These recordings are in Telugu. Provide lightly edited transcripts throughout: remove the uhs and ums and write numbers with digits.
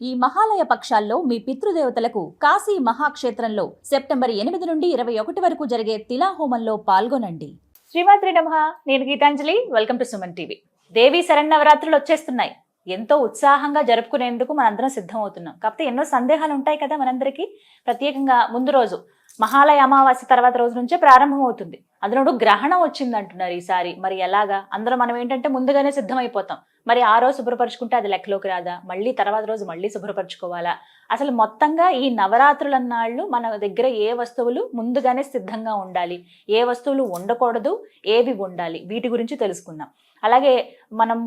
ఈ మహాలయ పక్షాల్లో మీ పితృదేవతలకు కాశీ మహాక్షేత్రంలో సెప్టెంబర్ 8 నుండి 21 వరకు జరిగే తిలాహోమంలో పాల్గొనండి. శ్రీమాత్రి నమః. నేను Geethanjali. Welcome to Suman TV. దేవీ శరన్నవరాత్రులు వచ్చేస్తున్నాయి. ఎంతో ఉత్సాహంగా జరుపుకునేందుకు మనందరం సిద్ధం అవుతున్నాం. కాకపోతే ఎన్నో సందేహాలు ఉంటాయి కదా మనందరికీ. ప్రత్యేకంగా ముందు రోజు మహాలయ అమావాస్య తర్వాత రోజు నుంచే ప్రారంభం అవుతుంది. అందులో గ్రహణం వచ్చింది అంటున్నారు ఈసారి. మరి ఎలాగా? అందులో మనం ఏంటంటే ముందుగానే సిద్ధమైపోతాం. మరి ఆ రోజు శుభ్రపరచుకుంటే అది లెక్కలోకి రాదా? మళ్ళీ తర్వాత రోజు మళ్ళీ శుభ్రపరచుకోవాలా? అసలు మొత్తంగా ఈ నవరాత్రులన్నాళ్ళు మన దగ్గర ఏ వస్తువులు ముందుగానే సిద్ధంగా ఉండాలి, ఏ వస్తువులు ఉండకూడదు, ఏవి ఉండాలి, వీటి గురించి తెలుసుకుందాం. అలాగే మనం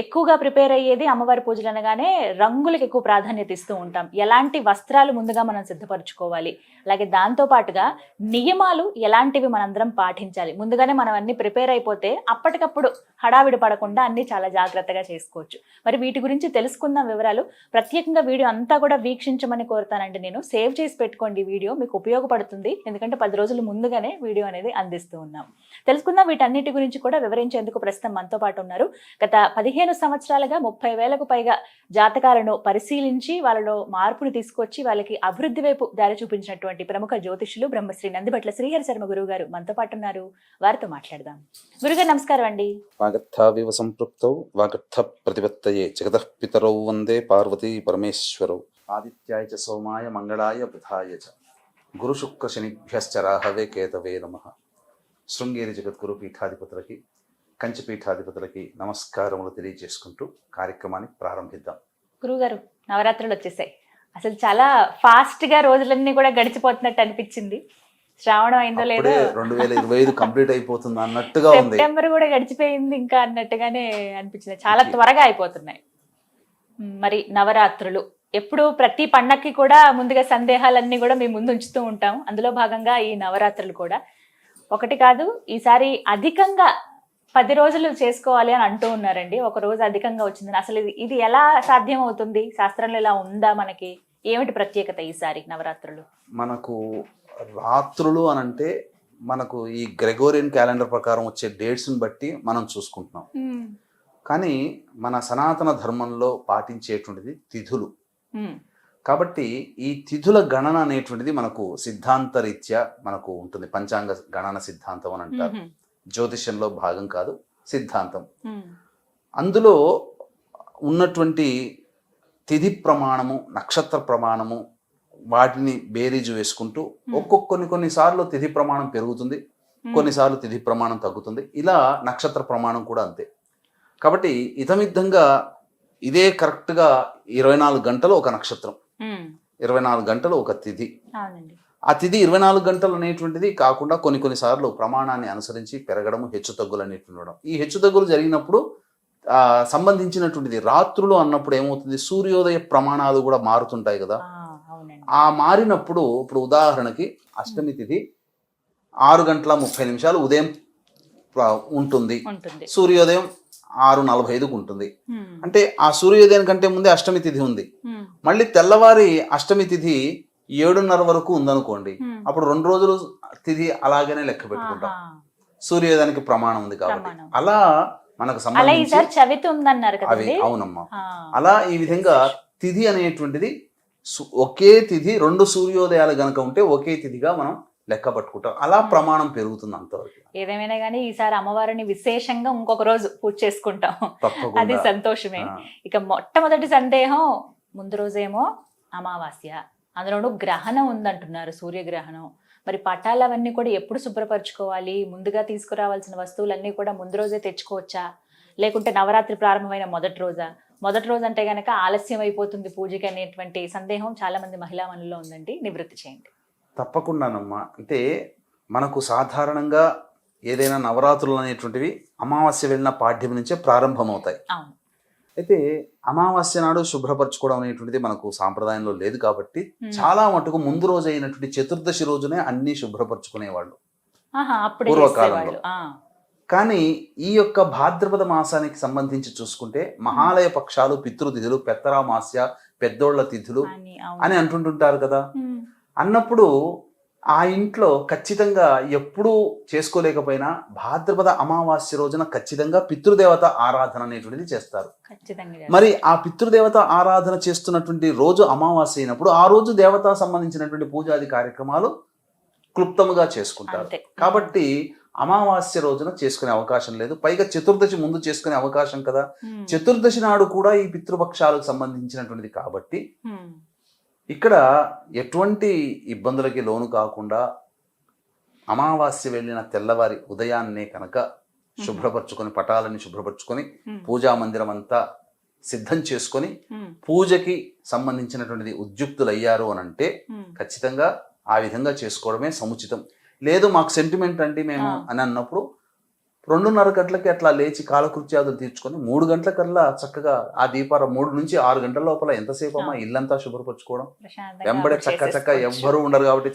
ఎక్కువగా ప్రిపేర్ అయ్యేది అమ్మవారి పూజలు అనగానే రంగులకు ఎక్కువ ప్రాధాన్యత ఇస్తూ ఉంటాం. ఎలాంటి వస్త్రాలు ముందుగా మనం సిద్ధపరచుకోవాలి, అలాగే దాంతో పాటుగా నియమాలు ఎలాంటివి మనందరం పాటించాలి. ముందుగానే మనం అన్ని ప్రిపేర్ అయిపోతే అప్పటికప్పుడు హడావిడి పడకుండా అన్ని చాలా జాగ్రత్తగా చేసుకోవచ్చు. మరి వీటి గురించి తెలుసుకుందాం వివరాలు. ప్రత్యేకంగా వీడియో అంతా కూడా వీక్షించమని కోరుతానండి. నేను సేవ్ చేసి పెట్టుకోండి. వీడియో మీకు ఉపయోగపడుతుంది, ఎందుకంటే 10 రోజులు ముందుగానే వీడియో అనేది అందిస్తూ ఉన్నాం. తెలుసుకుందాం. వీటన్నిటి గురించి కూడా వివరించేందుకు ప్రస్తుతం మనతో పాటు ఉన్నారు. గత 15 సంవత్సరాలుగా 30,000కు పైగా జాతకాలను పరిశీలించి వాళ్ళలో మార్పుని తీసుకొచ్చి వాళ్ళకి అభివృద్ధి వైపు దారి చూపించినటువంటి ప్రముఖ జ్యోతిష్యులు బ్రహ్మశ్రీ నందిబట్ల శ్రీహరి శర్మ గురువు గారు మనతో పాటు ఉన్నారు. వారితో మాట్లాడదాం. గురుగారు నమస్కారం అండి. వాగర్థావివ సంపృక్తౌ వాగర్థ ప్రతిపత్తయే జగతః పితరౌ వందే పార్వతీ పరమేశ్వరౌ. ఆదిత్యాయ చ సోమాయ మంగళాయ బుధాయ చ గురు శుక్ర శనిభ్యశ్చ రాహవే కేతవే నమః. శృంగేరి జగద్గురు పీఠాధిపతులకి, కంచి పీఠాధిపతులకి నమస్కారములు తెలియజేసుకుంటూ కార్యక్రమాన్ని ప్రారంభిద్దాం. గురుగారు, నవరాత్రులు వచ్చేసాయి. అసలు చాలా ఫాస్ట్ గా రోజులన్నీ కూడా గడిచిపోతున్నట్టు అనిపించింది. శ్రావణం అయిందో లేదో 2025 కంప్లీట్ అయిపోతుంది అన్నట్టుగా ఉంది. సెప్టెంబర్ కూడా గడిచిపోయింది ఇంకా అన్నట్టుగానే అనిపించింది. చాలా త్వరగా అయిపోతున్నాయి. మరి నవరాత్రులు ఎప్పుడు ప్రతి పండక్కి కూడా ముందుగా సందేహాలన్నీ కూడా మేము ముందు ఉంచుతూ ఉంటాం. అందులో భాగంగా ఈ నవరాత్రులు కూడా ఒకటి కాదు, ఈసారి అధికంగా 10 రోజులు చేసుకోవాలి అని అంటూ ఉన్నారండి. ఒక రోజు అధికంగా వచ్చిందని అసలు ఇది ఎలా సాధ్యం అవుతుంది? శాస్త్రంలో ఇలా ఉందా? మనకి ఏమిటి ప్రత్యేకత ఈసారి నవరాత్రులు? మనకు రాత్రులు అనంటే మనకు ఈ గ్రెగోరియన్ క్యాలెండర్ ప్రకారం వచ్చే డేట్స్ని బట్టి మనం చూసుకుంటున్నాం. కానీ మన సనాతన ధర్మంలో పాటించేటువంటిది తిథులు. కాబట్టి ఈ తిథుల గణన అనేటువంటిది మనకు సిద్ధాంత రీత్యా మనకు ఉంటుంది. పంచాంగ గణన సిద్ధాంతం అని అంటారు. జ్యోతిష్యంలో భాగం కాదు, సిద్ధాంతం. అందులో ఉన్నటువంటి తిథి ప్రమాణము, నక్షత్ర ప్రమాణము, వాటిని బేరీజు వేసుకుంటూ కొన్నిసార్లు తిథి ప్రమాణం పెరుగుతుంది, కొన్నిసార్లు తిథి ప్రమాణం తగ్గుతుంది. ఇలా నక్షత్ర ప్రమాణం కూడా అంతే. కాబట్టి ఇతమిద్దంగా ఇదే కరెక్ట్గా 24 గంటలు ఒక నక్షత్రం, 24 గంటలు ఒక తిథి. ఆ తిథి 24 గంటలు అనేటువంటిది కాకుండా కొన్నిసార్లు ప్రమాణాన్ని అనుసరించి పెరగడము, హెచ్చు తగ్గులు అనేటువంటి ఉండడం. ఈ హెచ్చు తగ్గులు జరిగినప్పుడు సంబంధించినటువంటిది రాత్రులు అన్నప్పుడు ఏమవుతుంది, సూర్యోదయ ప్రమాణాలు కూడా మారుతుంటాయి కదా. ఆ మారినప్పుడు ఇప్పుడు ఉదాహరణకి అష్టమి తిథి 6:30 ఉదయం ఉంటుంది, సూర్యోదయం 6:45కు ఉంటుంది. అంటే ఆ సూర్యోదయం కంటే ముందే అష్టమి తిథి ఉంది. మళ్ళీ తెల్లవారి అష్టమి తిథి 7:30 వరకు ఉందనుకోండి, అప్పుడు 2 రోజులు తిథి అలాగనే లెక్క పెట్టుకుంటాం. సూర్యోదయానికి ప్రమాణం ఉంది కాబట్టి అలా మనకు సంబంధించి అవి అవునమ్మా. అలా ఈ విధంగా తిథి అనేటువంటిది ఒకే తిథి 2 సూర్యోదయాలు గనక ఉంటే ఒకే తిథిగా మనం లెక్క పట్టుకుంటాం. అలా ప్రమాణం పెరుగుతుంది అంతవరకు. ఏదేమైనా కానీ ఈసారి అమ్మవారిని విశేషంగా ఇంకొక రోజు పూజ చేసుకుంటాం, అది సంతోషమే. ఇక మొట్టమొదటి సందేహం, ముందు రోజేమో అమావాస్య, అందులోనూ గ్రహణం ఉందంటున్నారు, సూర్యగ్రహణం. మరి పటాలు అవన్నీ కూడా ఎప్పుడు శుభ్రపరచుకోవాలి? ముందుగా తీసుకురావాల్సిన వస్తువులన్నీ కూడా ముందు రోజే తెచ్చుకోవచ్చా, లేకుంటే నవరాత్రి ప్రారంభమైన మొదటి రోజు అంటే గనక ఆలస్యం అయిపోతుంది పూజకి అనేటువంటి సందేహం చాలా మంది మహిళా మనుల్లో ఉందండి. నివృత్తి చేయండి. తప్పకుండానమ్మా. అంటే మనకు సాధారణంగా ఏదైనా నవరాత్రులు అనేటువంటివి అమావాస్య వెళ్ళిన పాఠ్యం నుంచే ప్రారంభమవుతాయి. అయితే అమావాస్య నాడు శుభ్రపరచుకోవడం అనేటువంటిది మనకు సాంప్రదాయంలో లేదు కాబట్టి చాలా మటుకు ముందు రోజు అయినటువంటి చతుర్దశి రోజునే అన్ని శుభ్రపరచుకునేవాళ్ళు పూర్వకాలంలో. కానీ ఈ యొక్క భాద్రపద మాసానికి సంబంధించి చూసుకుంటే మహాలయ పక్షాలు, పితృతిథులు, పెత్తరామాస్య, పెద్దోళ్ల తిథులు అని అంటుంటుంటారు కదా. అన్నప్పుడు ఆ ఇంట్లో ఖచ్చితంగా ఎప్పుడూ చేసుకోలేకపోయినా భాద్రపద అమావాస్య రోజున ఖచ్చితంగా పితృదేవత ఆరాధన అనేటువంటిది చేస్తారు. ఖచ్చితంగా మరి ఆ పితృదేవత ఆరాధన చేస్తున్నటువంటి రోజు అమావాస్య అయినప్పుడు ఆ రోజు దేవత సంబంధించినటువంటి పూజాది కార్యక్రమాలు క్లుప్తముగా చేసుకుంటారు. అంతే. కాబట్టి అమావాస్య రోజున చేసుకునే అవకాశం లేదు. పైగా చతుర్దశి ముందు చేసుకునే అవకాశం కదా. చతుర్దశి నాడు కూడా ఈ పితృపక్షాలకు సంబంధించినటువంటిది కాబట్టి ఇక్కడ ఎటువంటి ఇబ్బందులకి లోను కాకుండా అమావాస్య వెళ్ళిన తెల్లవారి ఉదయాన్నే కనుక శుభ్రపరచుకొని పటాలని శుభ్రపరచుకొని పూజా మందిరం అంతా సిద్ధం చేసుకొని పూజకి సంబంధించినటువంటిది ఉద్యుక్తులయ్యారు అని అంటే ఖచ్చితంగా ఆ విధంగా చేసుకోవడమే సముచితం. లేదు మాకు సెంటిమెంట్ అండి మేము అని అన్నప్పుడు 2:30 గంటలకి అట్లా లేచి కాలకృత్యాదులు తీర్చుకొని 3 గంటలకల్లా చక్కగా ఆ దీపారం 3 నుంచి 6 గంటల లోపల ఎంతసేపు అమ్మా ఇల్లంతా శుభ్రపరచుకోవడం. వెంబడే చక్క ఎవ్వరూ ఉండరు కాబట్టి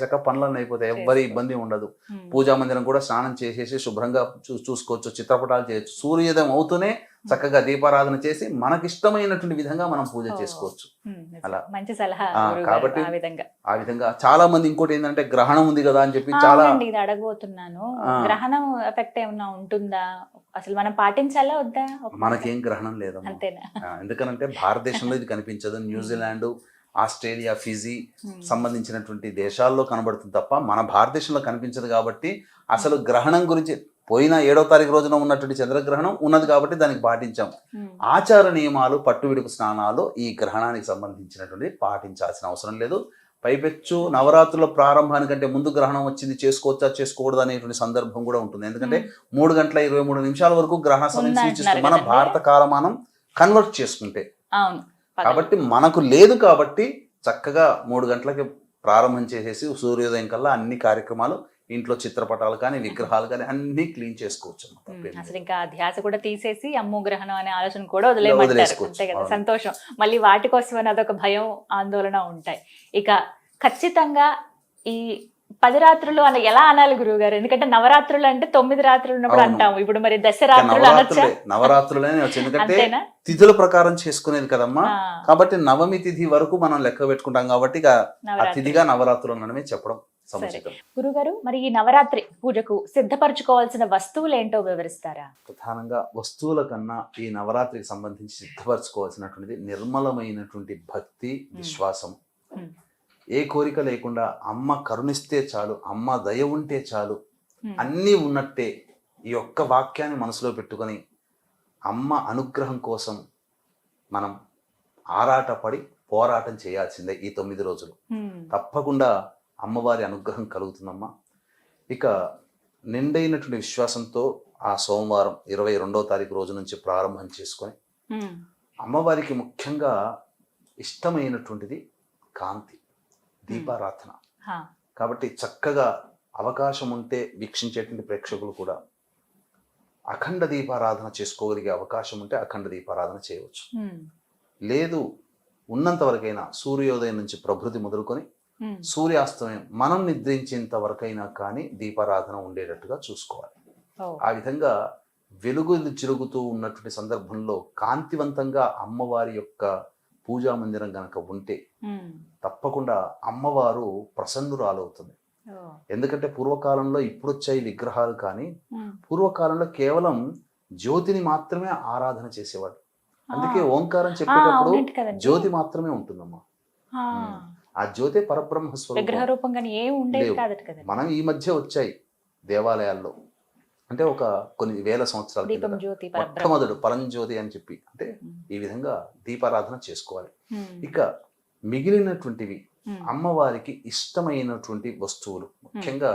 చక్క పనులన్నీ అయిపోతాయి. ఎవ్వరి ఇబ్బంది ఉండదు. పూజా మందిరం కూడా స్నానం చేసేసి శుభ్రంగా చూసుకోవచ్చు, చిత్రపటాలు చేయొచ్చు. సూర్యోదయం అవుతూనే చక్కగా దీపారాధన చేసి మనకిష్టమైనటువంటి విధంగా మనం పూజ చేసుకోవచ్చు. అలా మంచి సలహా. కాబట్టి ఆ విధంగా చాలా మంది ఇంకోటి ఏంటంటే గ్రహణం ఉంది కదా అని చెప్పి చాలా ఇది అడగబోతున్నాను. గ్రహణం ఎఫెక్ట్ ఏమన్నా ఉంటుందా, అసలు మనం పాటించాలా వద్దా? మనకేం గ్రహణం లేదు. అంతేనా? ఎందుకనంటే భారతదేశంలో ఇది కనిపించదు. న్యూజిలాండ్, ఆస్ట్రేలియా, ఫిజీ సంబంధించినటువంటి దేశాల్లో కనబడుతుంది తప్ప మన భారతదేశంలో కనిపించదు. కాబట్టి అసలు గ్రహణం గురించి పోయిన 7వ తారీఖు రోజున ఉన్నటువంటి చంద్రగ్రహణం ఉన్నది కాబట్టి దానికి పాటించాం. ఆచార నియమాలు, పట్టువిడుపు స్నానాలు ఈ గ్రహణానికి సంబంధించినటువంటి పాటించాల్సిన అవసరం లేదు. పైపెచ్చు నవరాత్రుల ప్రారంభానికంటే ముందు గ్రహణం వచ్చింది, చేసుకోవచ్చా చేసుకోకూడదు అనేటువంటి సందర్భం కూడా ఉంటుంది. ఎందుకంటే 3:23 వరకు గ్రహణ సమయం సూచిస్తుంది మన భారత కాలమానం కన్వర్ట్ చేసుకుంటే. కాబట్టి మనకు లేదు కాబట్టి చక్కగా 3 గంటలకి ప్రారంభం చేసేసి సూర్యోదయం కల్లా అన్ని కార్యక్రమాలు ఇంట్లో చిత్రపటాలు కానీ విగ్రహాలు కానీ అన్ని క్లీన్ చేసుకోవచ్చు. అసలు ఇంకా ధ్యాస కూడా తీసేసి అమ్మో గ్రహణం అనే ఆలోచన కూడా వదిలేమంటారు. అంతే కదా, సంతోషం. మళ్ళీ వాటి కోసం అని అదొక భయం, ఆందోళన ఉంటాయి. ఇక ఖచ్చితంగా ఈ 10 రాత్రులు అని ఎలా అనాలి గురువు గారు? ఎందుకంటే నవరాత్రులు అంటే 9 రాత్రులు ఉన్నప్పుడు అంటాము. ఇప్పుడు మరి దశరాత్రులు అనొచ్చా? నవరాత్రులే ఎందుకంటే తిథుల ప్రకారం చేసుకునేది కదమ్మా. కాబట్టి నవమి తిథి వరకు మనం లెక్క పెట్టుకుంటాం కాబట్టి ఆ తిథిగా నవరాత్రులు అనడమే చెప్పడం సముచితం. గురుగారు, మరి ఈ నవరాత్రి పూజకు సిద్ధపరచుకోవాల్సిన వస్తువులు ఏంటో వివరిస్తారా? ప్రధానంగా వస్తువుల కన్నా ఈ నవరాత్రికి సంబంధించి సిద్ధపరచుకోవాల్సినటువంటిది నిర్మలమైనటువంటి భక్తి, విశ్వాసం. ఏ కోరిక లేకుండా అమ్మ కరుణిస్తే చాలు, అమ్మ దయ ఉంటే చాలు, అన్నీ ఉన్నట్టే ఈ ఒక్క వాక్యాన్ని మనసులో పెట్టుకొని అమ్మ అనుగ్రహం కోసం మనం ఆరాటపడి పోరాటం చేయాల్సిందే. ఈ 9 రోజులు తప్పకుండా అమ్మవారి అనుగ్రహం కలుగుతుందమ్మా. ఇక నిండైనటువంటి విశ్వాసంతో ఆ సోమవారం 22వ తారీఖు రోజు నుంచి ప్రారంభం చేసుకొని అమ్మవారికి ముఖ్యంగా ఇష్టమైనటువంటిది కాంతి, దీపారాధన. కాబట్టి చక్కగా అవకాశం ఉంటే వీక్షించేటువంటి ప్రేక్షకులు కూడా అఖండ దీపారాధన చేసుకోగలిగే అవకాశం ఉంటే అఖండ దీపారాధన చేయవచ్చు. లేదు ఉన్నంత వరకైనా సూర్యోదయం నుంచి ప్రభృతి మొదలుకొని సూర్యాస్తమయం మనం నిద్రించేంత వరకైనా కానీ దీపారాధన ఉండేటట్టుగా చూసుకోవాలి. ఆ విధంగా వెలుగులు చిరుగుతూ ఉన్నటువంటి సందర్భంలో కాంతివంతంగా అమ్మవారి యొక్క పూజా మందిరం గనక ఉంటే తప్పకుండా అమ్మవారు ప్రసన్నురాలవుతుంది. ఎందుకంటే పూర్వకాలంలో ఇప్పుడు వచ్చాయి విగ్రహాలు, కానీ పూర్వకాలంలో కేవలం జ్యోతిని మాత్రమే ఆరాధన చేసేవాడు. అందుకే ఓంకారం చెప్పేటప్పుడు జ్యోతి మాత్రమే ఉంటుందమ్మా. ఆ జ్యోతి పరబ్రహ్మ స్వరూపం. మనం ఈ మధ్య వచ్చాయి దేవాలయాల్లో, అంటే ఒక కొన్ని వేల సంవత్సరాల మొట్టమొదటి పరంజ్యోతి అని చెప్పి, అంటే ఈ విధంగా దీపారాధన చేసుకోవాలి. ఇక మిగిలినటువంటివి అమ్మవారికి ఇష్టమైనటువంటి వస్తువులు, ముఖ్యంగా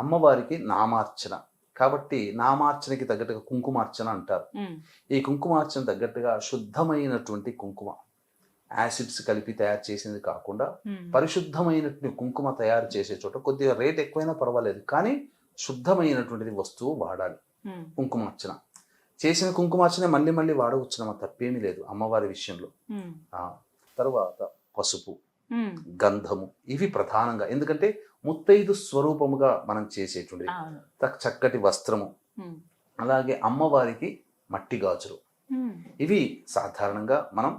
అమ్మవారికి నామార్చన. కాబట్టి నామార్చనకి తగ్గట్టుగా కుంకుమార్చన అంటారు. ఈ కుంకుమార్చన తగ్గట్టుగా శుద్ధమైనటువంటి కుంకుమ, యాసిడ్స్ కలిపి తయారు చేసింది కాకుండా పరిశుద్ధమైనటువంటి కుంకుమ తయారు చేసే చోట కొద్దిగా రేట్ ఎక్కువైనా పర్వాలేదు, కానీ శుద్ధమైనటువంటిది వస్తువు వాడాలి. కుంకుమార్చన చేసిన కుంకుమార్చన మళ్ళీ మళ్ళీ వాడవచ్చునమ్మా, తప్పేమీ లేదు అమ్మవారి విషయంలో. తర్వాత పసుపు, గంధము, ఇవి ప్రధానంగా. ఎందుకంటే ముత్తైదు స్వరూపముగా మనం చేసేటువంటిది. చక్కటి వస్త్రము, అలాగే అమ్మవారికి మట్టి గాజులు, ఇవి సాధారణంగా మనం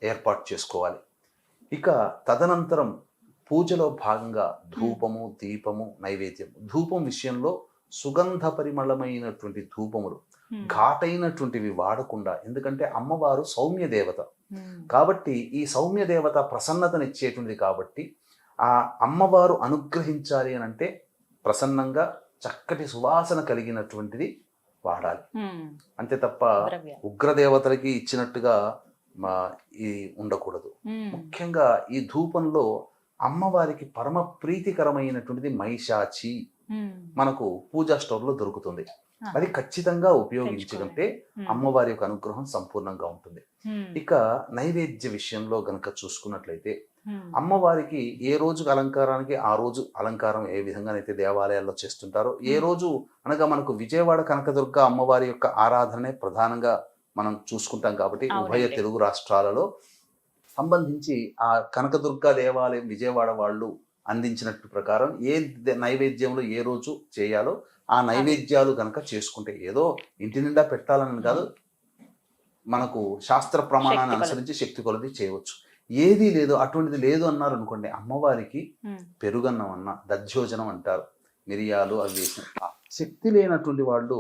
ఏర్పాటు చేసుకోవాలి. ఇక తదనంతరం పూజలో భాగంగా ధూపము, దీపము, నైవేద్యం. ధూపం విషయంలో సుగంధ పరిమళమైనటువంటి ధూపములు, ఘాటైనటువంటివి వాడకుండా, ఎందుకంటే అమ్మవారు సౌమ్య దేవత కాబట్టి, ఈ సౌమ్య దేవత ప్రసన్నతనిచ్చేటువంటిది కాబట్టి, ఆ అమ్మవారు అనుగ్రహించాలి అని అంటే ప్రసన్నంగా చక్కటి సువాసన కలిగినటువంటిది వాడాలి. అంతే తప్ప ఉగ్రదేవతలకి ఇచ్చినట్టుగా ఇది ఉండకూడదు. ముఖ్యంగా ఈ ధూపంలో అమ్మవారికి పరమ ప్రీతికరమైనటువంటిది మైషాచి మనకు పూజా స్టోర్ లో దొరుకుతుంది. అది ఖచ్చితంగా ఉపయోగించుకుంటే అమ్మవారి యొక్క అనుగ్రహం సంపూర్ణంగా ఉంటుంది. ఇక నైవేద్య విషయంలో గనక చూసుకున్నట్లయితే అమ్మవారికి ఏ రోజుకి అలంకారానికి ఆ రోజు అలంకారం ఏ విధంగానైతే దేవాలయాల్లో చేస్తుంటారో, ఏ రోజు అనగా మనకు విజయవాడ కనకదుర్గ అమ్మవారి యొక్క ఆరాధనే ప్రధానంగా మనం చూసుకుంటాం కాబట్టి, ఉభయ తెలుగు రాష్ట్రాలలో సంబంధించి ఆ కనకదుర్గ దేవాలయం విజయవాడ వాళ్ళు అందించినట్టు ప్రకారం ఏ నైవేద్యంలో ఏ రోజు చేయాలో ఆ నైవేద్యాలు కనుక చేసుకుంటే, ఏదో ఇంటి నిండా పెట్టాలని కాదు, మనకు శాస్త్ర ప్రమాణాన్ని అనుసరించి శక్తి కొలది చేయవచ్చు. ఏది లేదు, అటువంటిది లేదు అన్నారు అనుకోండి, అమ్మవారికి పెరుగన్నం అన్న దధ్యోజనం అంటారు, మిరియాలు అవి వేసిన. శక్తి లేనటువంటి వాళ్ళు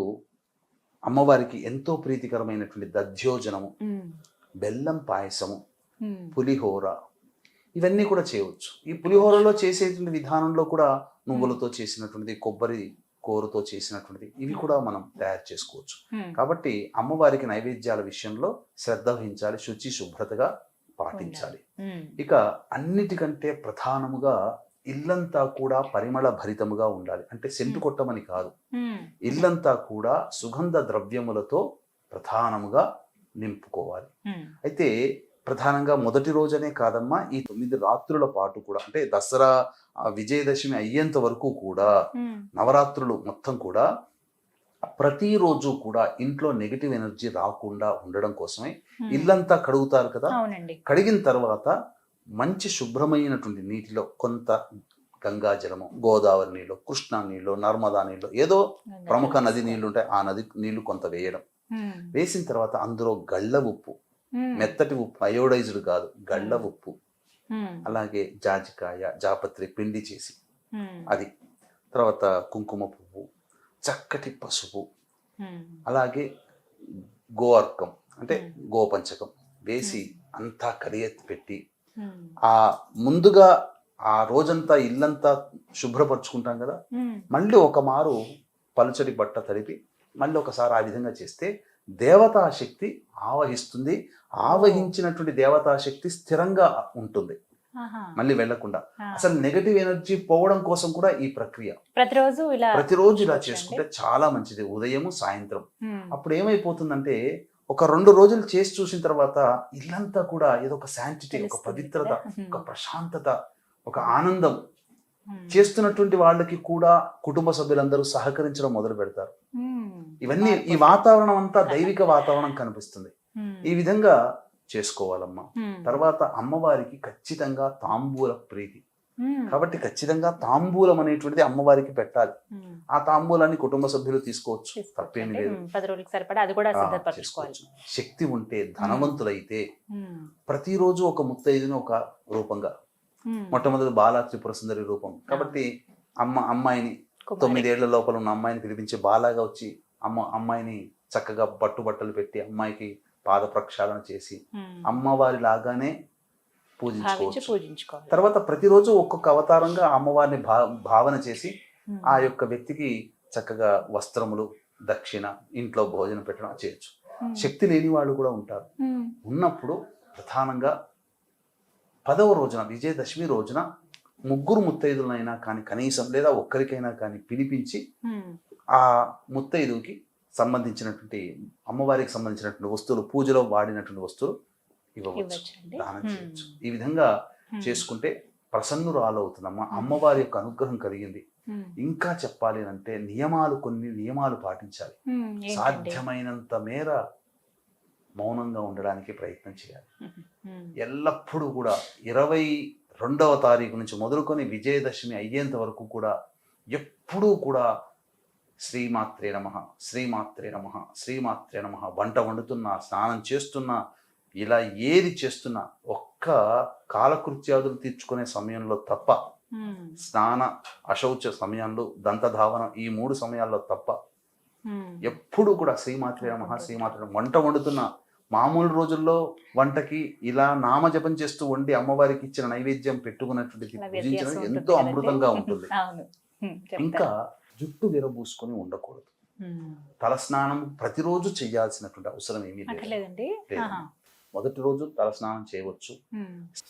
అమ్మవారికి ఎంతో ప్రీతికరమైనటువంటి దధ్యోజనము, బెల్లం పాయసము, పులిహోర, ఇవన్నీ కూడా చేయవచ్చు. ఈ పులిహోరలో చేసేటువంటి విధానంలో కూడా నువ్వులతో చేసినటువంటిది, కొబ్బరి కోరుతో చేసినటువంటిది, ఇవి కూడా మనం తయారు చేసుకోవచ్చు. కాబట్టి అమ్మవారికి నైవేద్యాల విషయంలో శ్రద్ధ వహించాలి, శుచి శుభ్రతగా పాటించాలి. ఇక అన్నిటికంటే ప్రధానముగా ఇల్లంతా కూడా పరిమళ భరితముగా ఉండాలి. అంటే సెంటు కొట్టమని కాదు, ఇల్లంతా కూడా సుగంధ ద్రవ్యములతో ప్రధానముగా నింపుకోవాలి. అయితే ప్రధానంగా మొదటి రోజనే కాదమ్మా, ఈ 9 రాత్రుల పాటు కూడా, అంటే దసరా విజయదశమి అయ్యేంత వరకు కూడా, నవరాత్రులు మొత్తం కూడా ప్రతిరోజు కూడా ఇంట్లో నెగిటివ్ ఎనర్జీ రాకుండా ఉండడం కోసమే ఇల్లంతా కడుగుతారు కదా. కడిగిన తర్వాత మంచి శుభ్రమైనటువంటి నీటిలో కొంత గంగా జలము, గోదావరి నీళ్ళు, కృష్ణా నీళ్ళు, నర్మదా నీళ్ళు, ఏదో ప్రముఖ నది నీళ్లు ఉంటాయి, ఆ నది నీళ్లు కొంత వేయడం. వేసిన తర్వాత అందులో గళ్ళ ఉప్పు, మెత్తటి ఉప్పు, అయోడైజ్డ్ కాదు, గళ్ళ ఉప్పు, అలాగే జాజికాయ, జాపత్రి పిండి చేసి అది, తర్వాత కుంకుమ పువ్వు, చక్కటి పసుపు, అలాగే గోఅర్కం అంటే గోపంచకం వేసి అంతా కడియెత్తి పెట్టి, ఆ ముందుగా ఆ రోజంతా ఇల్లంతా శుభ్రపరుచుకుంటాం కదా, మళ్ళీ ఒక మారు పలుచటి బట్ట తడిపి మళ్ళీ ఒకసారి ఆ విధంగా చేస్తే దేవతా శక్తి ఆవహిస్తుంది. ఆవహించినటువంటి దేవతా శక్తి స్థిరంగా ఉంటుంది, మళ్ళీ వెళ్లకుండా. అసలు నెగటివ్ ఎనర్జీ పోవడం కోసం కూడా ఈ ప్రక్రియ ప్రతిరోజు ఇలా చేసుకుంటే చాలా మంచిది, ఉదయము సాయంత్రం. అప్పుడు ఏమైపోతుందంటే ఒక 2 రోజులు చేసి చూసిన తర్వాత ఇల్లంతా కూడా ఏదో ఒక శాంటిటీ, ఒక పవిత్రత, ఒక ప్రశాంతత, ఒక ఆనందం. చేస్తున్నటువంటి వాళ్ళకి కూడా కుటుంబ సభ్యులందరూ సహకరించడం మొదలు పెడతారు. ఇవన్నీ ఈ వాతావరణం అంతా దైవిక వాతావరణం కనిపిస్తుంది. ఈ విధంగా చేసుకోవాలమ్మా. తర్వాత అమ్మవారికి ఖచ్చితంగా తాంబూల ప్రీతి కాబట్టి ఖచ్చితంగా తాంబూలం అనేటువంటిది అమ్మవారికి పెట్టాలి. ఆ తాంబూలాన్ని కుటుంబ సభ్యులు తీసుకోవచ్చు, తప్పేమీ లేదు. 10 రోజులకు సరిపడా అది కూడా సిద్ధపరచుకోవాలి. శక్తి ఉంటే, ధనవంతులైతే ప్రతిరోజు ఒక ముత్తైదుని ఒక రూపంగా, మొట్టమొదటి బాలా త్రిపుర సుందరి రూపం కాబట్టి అమ్మాయిని 9 ఏళ్ల లోపల ఉన్న అమ్మాయిని పిలిపించి బాలాగా వచ్చి అమ్మాయిని చక్కగా బట్టలు పెట్టి అమ్మాయికి పాద ప్రక్షాళన చేసి అమ్మవారి లాగానే పూజించుకోవచ్చు. తర్వాత ప్రతిరోజు ఒక్కొక్క అవతారంగా అమ్మవారిని భావన చేసి ఆ యొక్క వ్యక్తికి చక్కగా వస్త్రములు, దక్షిణ, ఇంట్లో భోజనం పెట్టడం చేయొచ్చు. శక్తి లేని వాళ్ళు కూడా ఉంటారు. ఉన్నప్పుడు ప్రధానంగా 10వ రోజున, విజయదశమి రోజున 3 ముత్తైదులైనా కానీ కనీసం, లేదా ఒక్కరికైనా కానీ పిలిపించి ఆ ముత్తైదుకి సంబంధించినటువంటి, అమ్మవారికి సంబంధించినటువంటి వస్తువులు, పూజలో వాడినటువంటి వస్తువులు ఇవ్వవచ్చు, దానం చేయవచ్చు. ఈ విధంగా చేసుకుంటే ప్రసన్నురాలు అవుతుందమ్మా. అమ్మవారి యొక్క అనుగ్రహం కలిగింది. ఇంకా చెప్పాలి అంటే కొన్ని నియమాలు పాటించాలి. సాధ్యమైనంత మేర మౌనంగా ఉండడానికి ప్రయత్నం చేయాలి. ఎల్లప్పుడూ కూడా 22వ తారీఖు నుంచి మొదలుకొని విజయదశమి అయ్యేంత వరకు కూడా ఎప్పుడూ కూడా శ్రీమాత్రే నమః, శ్రీమాత్రే నమః, శ్రీమాత్రే నమః, వంట వండుతున్నా, స్నానం చేస్తున్నా, ఇలా ఏది చేస్తున్నా ఒక్క కాలకృత్యాదులు తీర్చుకునే సమయంలో తప్ప, స్నాన అశౌచ సమయంలో, దంతధావన ఈ 3 సమయాల్లో తప్ప ఎప్పుడు కూడా శ్రీమాత్రే నమః శ్రీమాత్రే నమః. వంట వండుతున్న మామూలు రోజుల్లో వంటకి ఇలా నామజపం చేస్తూ వండి అమ్మవారికి ఇచ్చిన నైవేద్యం పెట్టుకున్నటువంటి భుజించడం ఎంతో అమృతంగా ఉంటుంది. ఇంకా జుట్టు విరబూసుకొని ఉండకూడదు. తలస్నానం ప్రతిరోజు చేయాల్సినటువంటి అవసరం ఏమీ లేదు. మొదటి రోజు తలస్నానం చేయవచ్చు.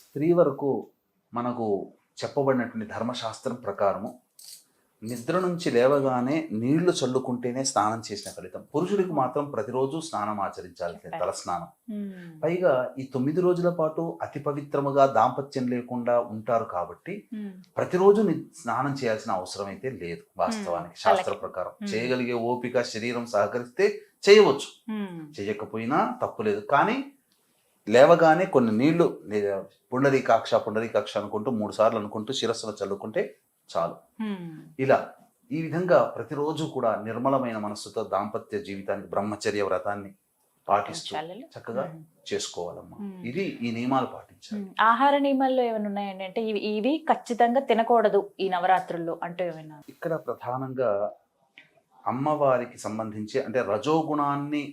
స్త్రీ వరకు మనకు చెప్పబడినటువంటి ధర్మశాస్త్రం ప్రకారము నిద్ర నుంచి లేవగానే నీళ్లు చల్లుకుంటేనే స్నానం చేసిన ఫలితం. పురుషుడికి మాత్రం ప్రతిరోజు స్నానం ఆచరించాల్సింది, తలస్నానం. పైగా ఈ 9 రోజుల పాటు అతి పవిత్రముగా దాంపత్యం లేకుండా ఉంటారు కాబట్టి ప్రతిరోజు స్నానం చేయాల్సిన అవసరం అయితే లేదు. వాస్తవానికి శాస్త్ర ప్రకారం చేయగలిగే ఓపిక శరీరం సహకరిస్తే చేయవచ్చు, చేయకపోయినా తప్పు లేదు. కానీ లేవగానే కొన్ని నీళ్లు పుండరీకాక్ష అనుకుంటూ 3 సార్లు అనుకుంటూ శిరస్సులో చల్లుకుంటే చాలు. ఇలా ఈ విధంగా ప్రతిరోజు కూడా నిర్మలమైన మనస్సుతో దాంపత్య జీవితానికి బ్రహ్మచర్య వ్రతాన్ని పాటిస్తూ చక్కగా చేసుకోవాలమ్మా. ఇది ఈ నియమాలు పాటించాలి. ఆహార నియమాల్లో ఏమైనా ఉన్నాయండి? అంటే ఇవి ఖచ్చితంగా తినకూడదు ఈ నవరాత్రుల్లో అంటే ఏమైనా? ఇక్కడ ప్రధానంగా అమ్మవారికి సంబంధించి అంటే రజోగుణాన్ని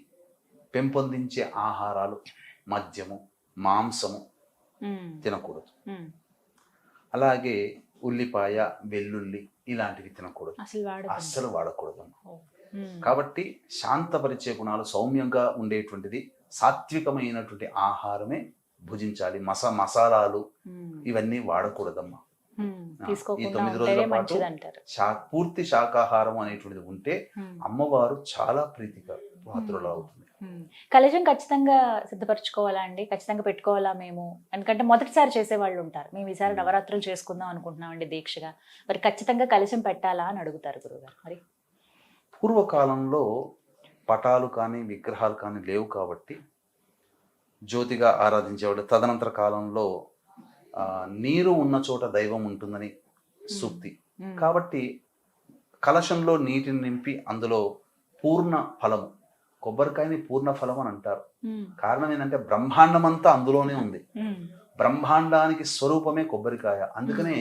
పెంపొందించే ఆహారాలు, మద్యము, మాంసము తినకూడదు. అలాగే ఉల్లిపాయ, వెల్లుల్లి ఇలాంటివి తినకూడదు, అస్సలు వాడకూడదు. కాబట్టి శాంతపరిచే గుణాలు, సౌమ్యంగా ఉండేటువంటిది, సాత్వికమైనటువంటి ఆహారమే భుజించాలి. మసాలాలు ఇవన్నీ వాడకూడదమ్మా. ఈ 9 రోజుల పాటు పూర్తి శాకాహారం అనేటువంటిది ఉంటే అమ్మవారు చాలా ప్రీతిగా పాత్రలు అవుతుంది. కలశం ఖచ్చితంగా సిద్ధపరచుకోవాలా అండి? ఖచ్చితంగా పెట్టుకోవాలా మేము? ఎందుకంటే మొదటిసారి చేసే వాళ్ళు ఉంటారు, మేము ఈసారి నవరాత్రులు చేసుకుందాం అనుకుంటున్నాం అండి దీక్షగా, మరి ఖచ్చితంగా కలశం పెట్టాలా అని అడుగుతారు గురుగారు. మరి పూర్వకాలంలో పటాలు కానీ విగ్రహాలు కానీ లేవు కాబట్టి జ్యోతిగా ఆరాధించేవాడు. తదనంతర కాలంలో నీరు ఉన్న చోట దైవం ఉంటుందని సూక్తి కాబట్టి కలశంలో నీటిని నింపి అందులో పూర్ణ ఫలము, కొబ్బరికాయని పూర్ణ ఫలం అని అంటారు. కారణం ఏంటంటే బ్రహ్మాండం అంతా అందులోనే ఉంది. బ్రహ్మాండానికి స్వరూపమే కొబ్బరికాయ. అందుకనే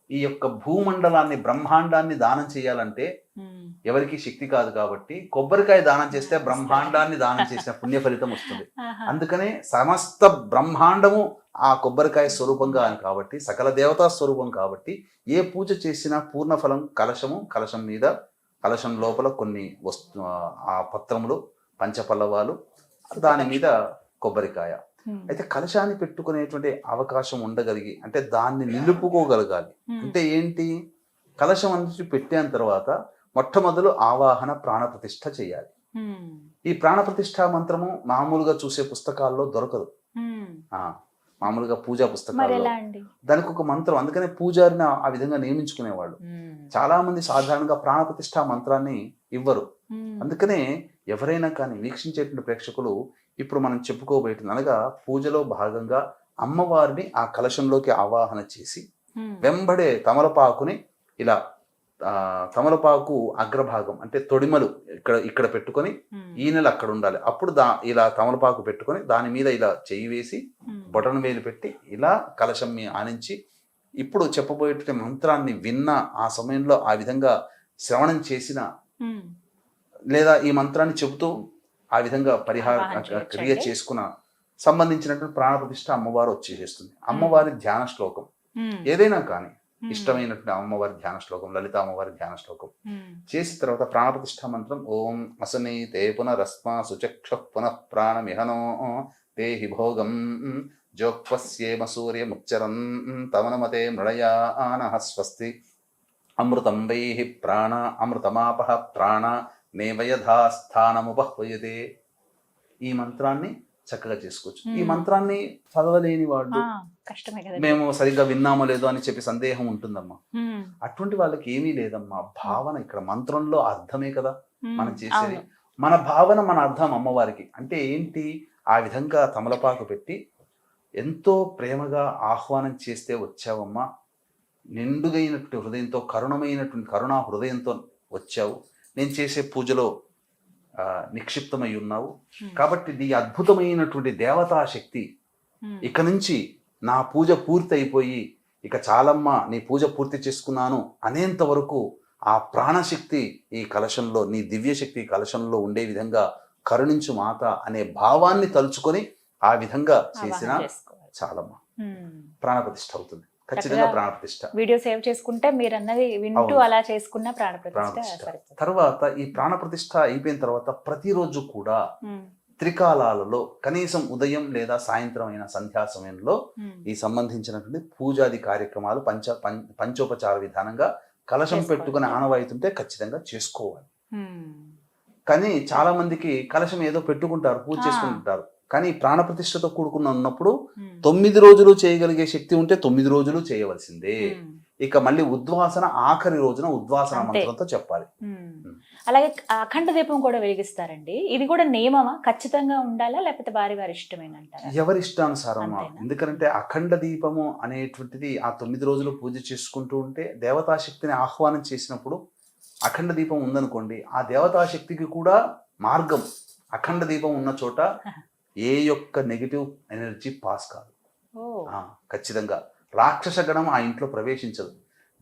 ఈ యొక్క భూమండలాన్ని, బ్రహ్మాండాన్ని దానం చేయాలంటే ఎవరికి శక్తి కాదు కాబట్టి కొబ్బరికాయ దానం చేస్తే బ్రహ్మాండాన్ని దానం చేసిన పుణ్య ఫలితం వస్తుంది. అందుకనే సమస్త బ్రహ్మాండము ఆ కొబ్బరికాయ స్వరూపంగా అని కాబట్టి, సకల దేవతా స్వరూపం కాబట్టి ఏ పూజ చేసినా పూర్ణ ఫలం కలశము, కలశం మీద, కలశం లోపల కొన్ని ఆ పత్రములు, పంచపల్లవాలు, దాని మీద కొబ్బరికాయ. అయితే కలశాన్ని పెట్టుకునేటువంటి అవకాశం ఉండగలిగి అంటే దాన్ని నిలుపుకోగలగాలి. అంటే ఏంటి, కలశం అనేది పెట్టిన తర్వాత మొట్టమొదలు ఆవాహన ప్రాణప్రతిష్ఠ చేయాలి. ఈ ప్రాణప్రతిష్ఠ మంత్రము మామూలుగా చూసే పుస్తకాల్లో దొరకదు, మామూలుగా పూజా పుస్తకాల్లో దానికి ఒక మంత్రం. అందుకనే పూజారిని ఆ విధంగా నియమించుకునేవాళ్ళు. చాలా మంది సాధారణంగా ప్రాణప్రతిష్ఠ మంత్రాన్ని ఇవ్వరు. అందుకనే ఎవరైనా కానీ వీక్షించేటువంటి ప్రేక్షకులు ఇప్పుడు మనం చెప్పుకోబోయేది అనగా పూజలో భాగంగా అమ్మవారిని ఆ కలశంలోకి ఆవాహన చేసి వెంబడే తమలపాకుని ఇలా తమలపాకు అగ్రభాగం అంటే తొడిమలు ఇక్కడ పెట్టుకొని ఈనెలు అక్కడ ఉండాలి. అప్పుడు ఇలా తమలపాకు పెట్టుకొని దాని మీద ఇలా చెయ్యి వేసి బొటన వేలు పెట్టి ఇలా కలశం ఆనించి ఇప్పుడు చెప్పబోయేటువంటి మంత్రాన్ని విన్న ఆ సమయంలో ఆ విధంగా శ్రవణం చేసిన లేదా ఈ మంత్రాన్ని చెబుతూ ఆ విధంగా క్రియ చేసుకున్న సంబంధించినటువంటి ప్రాణప్రతిష్ఠ అమ్మవారు వచ్చేసేస్తుంది. అమ్మవారి ధ్యాన శ్లోకం ఏదైనా కానీ ఇష్టమైనటువంటి అమ్మవారి ధ్యాన శ్లోకం, లలిత అమ్మవారి ధ్యాన శ్లోకం చేసిన తర్వాత ప్రాణప్రతిష్ఠ మంత్రం ఓం అసనీతే పునరస్మా సుచక్ష పునః ప్రాణమిహనో తేహి భోగం జోక్వస్యేమ సూర్యముచ్చరం తవనమతే మృళయానః స్వస్తి అమృతం వైహి ప్రాణ అమృతమాపః ప్రాణ నేవయథాస్థానముపహ్వయతే. ఈ మంత్రాన్ని చక్కగా చేసుకోవచ్చు. ఈ మంత్రాన్ని చదవలేని వాళ్ళు మేము సరిగ్గా విన్నామో లేదో అని చెప్పి సందేహం ఉంటుందమ్మా. అటువంటి వాళ్ళకి ఏమీ లేదమ్మా. భావన ఇక్కడ మంత్రంలో అర్థమే కదా మనం చేసేది. మన భావన, మన అర్థం అమ్మవారికి అంటే ఏంటి, ఆ విధంగా తమలపాకు పెట్టి ఎంతో ప్రేమగా ఆహ్వానం చేస్తే వచ్చావమ్మా, నిండుగైనటువంటి హృదయంతో, కరుణమైనటువంటి కరుణా హృదయంతో వచ్చావు, నేను చేసే పూజలో నిక్షిప్తమై ఉన్నావు. కాబట్టి నీ అద్భుతమైనటువంటి దేవతా శక్తి ఇక నుంచి నా పూజ పూర్తి అయిపోయి ఇక చాలమ్మ నీ పూజ పూర్తి చేసుకున్నాను అనేంత వరకు ఆ ప్రాణశక్తి ఈ కలశంలో, నీ దివ్యశక్తి ఈ కలశంలో ఉండే విధంగా కరుణించు మాత అనే భావాన్ని తలుచుకొని ఆ విధంగా చేసిన చాలమ్మ ప్రాణప్రతిష్ఠ అవుతుంది. ఖచ్చితంగా ప్రాణప్రతిష్ఠ. వీడియో సేవ్ చేసుకుంటే మీరు అన్నది వింటూ అలా చేసుకున్న ప్రాణప్రతిష్ఠ. తర్వాత ఈ ప్రాణప్రతిష్ఠ అయిపోయిన తర్వాత ప్రతిరోజు కూడా త్రికాలాలలో కనీసం ఉదయం లేదా సాయంత్రం అయిన సంధ్యా సమయంలో ఈ సంబంధించినటువంటి పూజాది కార్యక్రమాలు పంచోపచార విధానంగా కలశం పెట్టుకుని ఆనవాయితుంటే ఖచ్చితంగా చేసుకోవాలి. కానీ చాలా మందికి కలశం ఏదో పెట్టుకుంటారు, పూజ చేసుకుంటారు. కానీ ప్రాణప్రతిష్ఠతో కూడుకున్న ఉన్నప్పుడు 9 రోజులు చేయగలిగే శక్తి ఉంటే 9 రోజులు చేయవలసిందే. ఇక మళ్ళీ ఉద్వాసన ఆఖరి రోజున ఉద్వాసన మంత్రంతో చెప్పాలి. అలాగే అఖండ దీపం కూడా వెలిగిస్తారండి. ఇది కూడా నియమమా? ఖచ్చితంగా ఉండాలా లేకపోతే వారి వారి ఇష్టమేనంటారా? ఎవరి ఇష్టానుసారమా. ఎందుకంటే అఖండ దీపము అనేటువంటిది ఆ 9 రోజులు పూజ చేసుకుంటూ ఉంటే దేవతాశక్తిని ఆహ్వానం చేసినప్పుడు అఖండ దీపం ఉందనుకోండి, ఆ దేవతాశక్తికి కూడా మార్గం. అఖండ దీపం ఉన్న చోట ఏ యొక్క నెగిటివ్ ఎనర్జీ పాస్ కాదు. ఖచ్చితంగా రాక్షస గణం ఆ ఇంట్లో ప్రవేశించదు.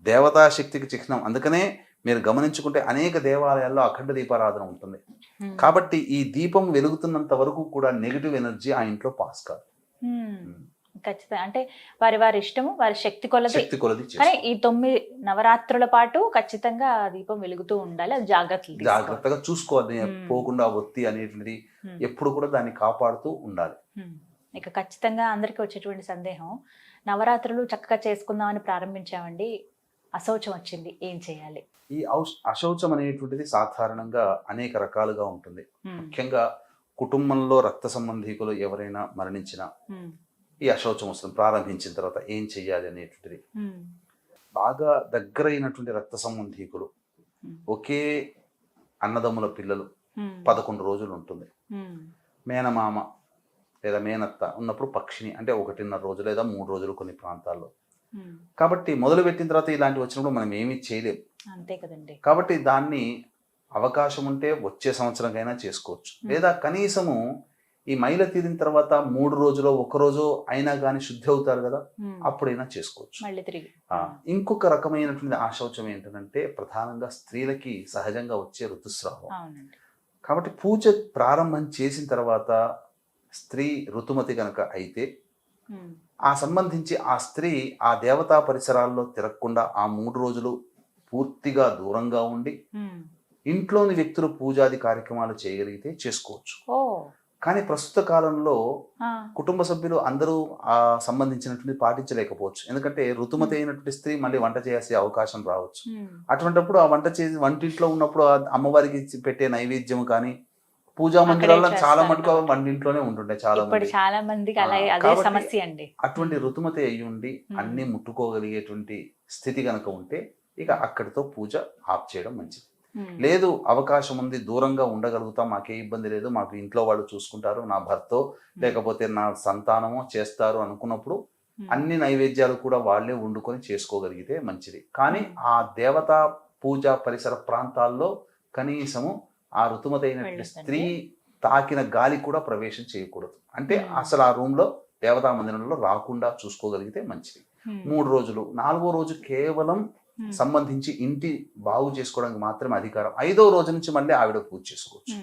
దేవతాశక్తికి చిహ్నం. అందుకనే మీరు గమనించుకుంటే అనేక దేవాలయాల్లో అఖండ దీపారాధన ఉంటుంది. కాబట్టి ఈ దీపం వెలుగుతున్నంత వరకు కూడా నెగిటివ్ ఎనర్జీ ఆ ఇంట్లో పాస్ కాదు. ఖచ్చితంగా అంటే వారి వారి ఇష్టము, వారి శక్తి కొలది. కానీ ఈ 9 నవరాత్రుల పాటు ఖచ్చితంగా దీపం వెలుగుతూ ఉండాలి. అది జాగ్రత్తగా చూసుకోవాలి. పోకుండా ఒత్తి అనేటువంటిది ఎప్పుడు కూడా దాన్ని కాపాడుతూ ఉండాలి. ఇక ఖచ్చితంగా అందరికి వచ్చేటువంటి సందేహం, నవరాత్రులు చక్కగా చేసుకుందామని ప్రారంభించామండి, అశౌచం వచ్చింది, ఏం చేయాలి? ఈ అశౌచం అనేటువంటిది సాధారణంగా అనేక రకాలుగా ఉంటుంది. ముఖ్యంగా కుటుంబంలో రక్త సంబంధీకులు ఎవరైనా మరణించినా ఈ అశౌచం వస్తుంది. ప్రారంభించిన తర్వాత ఏం చెయ్యాలి అనేటువంటిది. బాగా దగ్గరైనటువంటి రక్త సంబంధీకులు, ఒకే అన్నదమ్ముల పిల్లలు 11 రోజులు ఉంటుంది. మేనమామ లేదా మేనత్త ఉన్నప్పుడు పక్షిని అంటే 1.5 రోజు లేదా 3 రోజులు కొన్ని ప్రాంతాల్లో. కాబట్టి మొదలు పెట్టిన తర్వాత ఇలాంటివి వచ్చినప్పుడు మనం ఏమీ చేయలేం. అంతే కదండి. కాబట్టి దాన్ని అవకాశం ఉంటే వచ్చే సంవత్సరంకైనా చేసుకోవచ్చు. లేదా కనీసము ఈ మైల తీరిన తర్వాత 3 రోజులు 1 రోజు అయినా కానీ శుద్ధి అవుతారు కదా, అప్పుడైనా చేసుకోవచ్చు. ఇంకొక రకమైనటువంటి ఆశౌచం ఏంటంటే ప్రధానంగా స్త్రీలకి సహజంగా వచ్చే ఋతుస్రావం. కాబట్టి పూజ ప్రారంభం చేసిన తర్వాత స్త్రీ ఋతుమతి కనుక అయితే ఆ సంబంధించి ఆ స్త్రీ ఆ దేవతా పరిసరాల్లో తిరగకుండా ఆ 3 రోజులు పూర్తిగా దూరంగా ఉండి ఇంట్లోని వ్యక్తులు పూజాది కార్యక్రమాలు చేయగలిగితే చేసుకోవచ్చు. కానీ ప్రస్తుత కాలంలో కుటుంబ సభ్యులు అందరూ ఆ సంబంధించినటువంటి పాటించలేకపోవచ్చు. ఎందుకంటే ఋతుమతి అయినటువంటి స్త్రీ మళ్ళీ వంట చేసే అవకాశం రావచ్చు. అటువంటిప్పుడు ఆ వంటింట్లో ఉన్నప్పుడు అమ్మవారికి పెట్టే నైవేద్యం కానీ పూజా మందిరాల్లో చాలా మటుకు వంటింట్లోనే ఉంటుండే చాలా మంది. అటువంటి ఋతుమతి అయ్యి ఉండి అన్ని ముట్టుకోగలిగేటువంటి స్థితి కనుక ఉంటే ఇక అక్కడితో పూజ ఆఫ్ చేయడం మంచిది. లేదు అవకాశం ఉంది, దూరంగా ఉండగలుగుతాం, మాకే ఇబ్బంది లేదు, మాకు ఇంట్లో వాళ్ళు చూసుకుంటారు, నా భర్తో లేకపోతే నా సంతానమో చేస్తారు అనుకున్నప్పుడు అన్ని నైవేద్యాలు కూడా వాళ్ళే వండుకొని చేసుకోగలిగితే మంచిది. కానీ ఆ దేవతా పూజా పరిసర ప్రాంతాల్లో కనీసము ఆ ఋతుమతి అయినటువంటి స్త్రీ తాకిన గాలి కూడా ప్రవేశం చేయకూడదు. అంటే అసలు ఆ రూమ్ లో దేవతా మందిరంలో రాకుండా చూసుకోగలిగితే మంచిది. 3 రోజులు 4వ రోజు కేవలం సంబంధించి ఇంటి బాగు చేసుకోవడానికి మాత్రమే అధికారం. 5వ రోజు నుంచి మళ్ళీ ఆవిడ పూజ చేసుకోవచ్చు.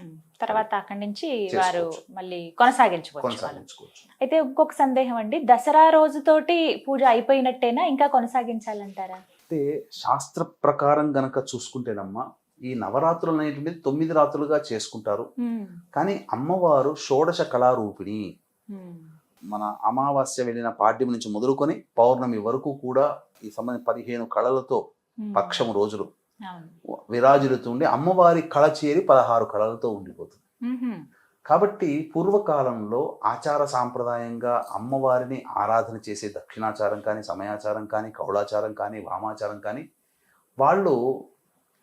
తర్వాత అక్కడి నుంచి వారు మళ్ళీ కొనసాగించుకోవచ్చు. అయితే ఇంకొక సందేహం అండి, దసరా రోజుతోటి పూజ అయిపోయినట్టేనా, ఇంకా కొనసాగించాలంటారా? అయితే శాస్త్ర ప్రకారం గనక చూసుకుంటేనమ్మా ఈ నవరాత్రులు అనేటువంటిది 9 రాత్రులుగా చేసుకుంటారు. కానీ అమ్మవారు షోడశ కళారూపిణి. మన అమావాస్య వెళ్ళిన పాడ్యం నుంచి మొదలుకొని పౌర్ణమి వరకు కూడా ఈ సంబంధించిన 15 కళలతో పక్షము రోజులు విరాజిల్లుతుండి అమ్మవారి కళ చేరి 16 కళలతో ఉండిపోతుంది. కాబట్టి పూర్వకాలంలో ఆచార సాంప్రదాయంగా అమ్మవారిని ఆరాధన చేసే దక్షిణాచారం కానీ, సమయాచారం కానీ, కౌళాచారం కానీ, వామాచారం కానీ వాళ్ళు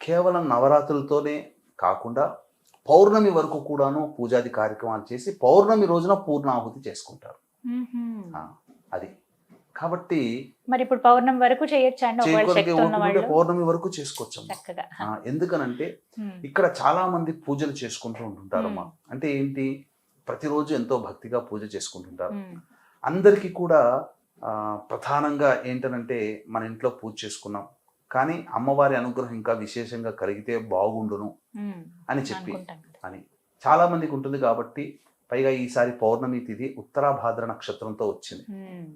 కేవలం నవరాత్రులతోనే కాకుండా పౌర్ణమి వరకు కూడాను పూజాది కార్యక్రమాలు చేసి పౌర్ణమి రోజున పూర్ణాహుతి చేసుకుంటారు. అది కాబట్టి మరి ఇప్పుడు పౌర్ణమి వరకు చేయొచ్చా అండి ఒకవేళ శక్తి ఉన్న చేయకుండా వాళ్ళు పౌర్ణమి వరకు చేసుకోవచ్చమ్మా. చక్కగా ఎందుకనంటే ఉమ్, ఇక్కడ చాలా మంది పూజలు చేసుకుంటూ ఉంటుంటారమ్మా. అంటే ఏంటి, ప్రతిరోజు ఎంతో భక్తిగా పూజ చేసుకుంటుంటారు. ఉమ్, అందరికీ కూడా ప్రధానంగా ఏంటనంటే మన ఇంట్లో పూజ చేసుకున్నాం, కానీ అమ్మవారి అనుగ్రహం ఇంకా విశేషంగా కలిగితే బాగుండును ఉమ్, అని చెప్పి అనుకుంటాం కదా. అని చాలా మందికి ఉంటుంది. కాబట్టి పైగా ఈసారి పౌర్ణమి తిథి ఉత్తరాభాద్ర నక్షత్రంతో వచ్చింది. ఉమ్,